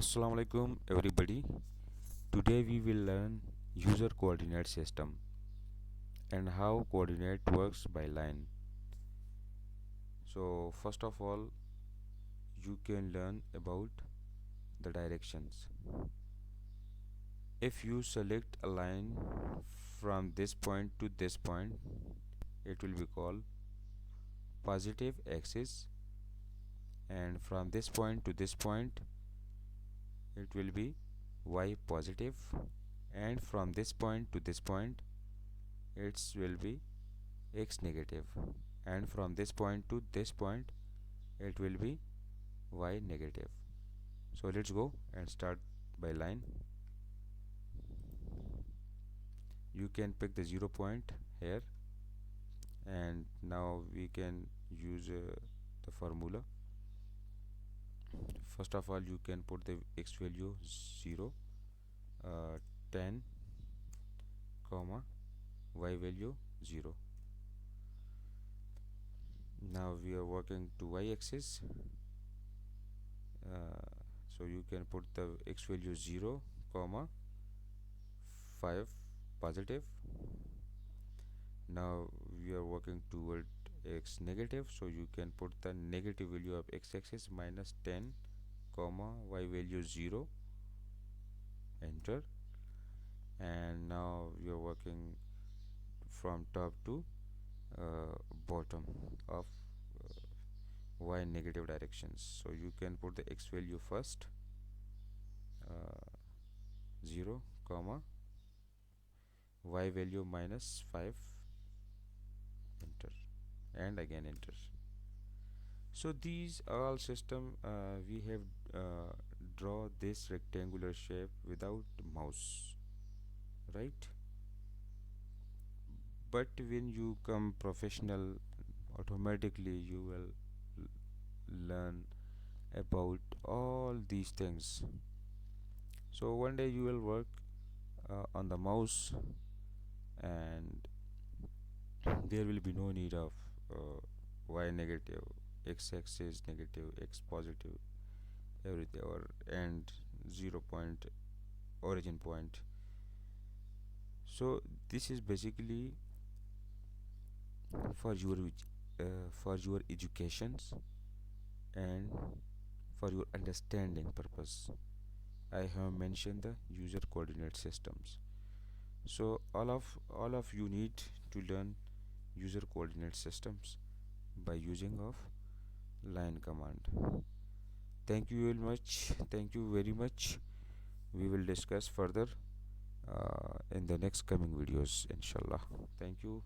Assalamu alaikum everybody. Today we will learn user coordinate system and how coordinate works by line. So first of all, you can learn about the directions. If you select a line from this point to this point, it will be called positive axis, and from this point to this point it will be y positive, and from this point to this point it will be x negative, and from this point to this point it will be y negative. So let's go and start by line. You can pick the 0 point here, and now we can use the formula. First of all, you can put the x value 0, 10 comma y value 0. Now we are working to y axis, so you can put the x value 0 comma 5 positive. Now we are working toward x negative, so you can put the negative value of x axis minus 10 comma y value 0, enter. And now we are working from top to bottom of y negative directions, so you can put the x value first, 0 comma y value minus 5, enter, and again enter. So these all system we have draw this rectangular shape without mouse, right? But when you come professional, automatically you will learn about all these things. So one day you will work on the mouse, and there will be no need of y negative, x axis negative, x positive, everything, or and 0 point origin point. So this is basically for your educations and for your understanding purpose. I have mentioned the user coordinate systems. So all of you need to learn user coordinate systems by using of line command. Thank you very much. Thank you very much. We will discuss further in the next coming videos, inshallah. Thank you.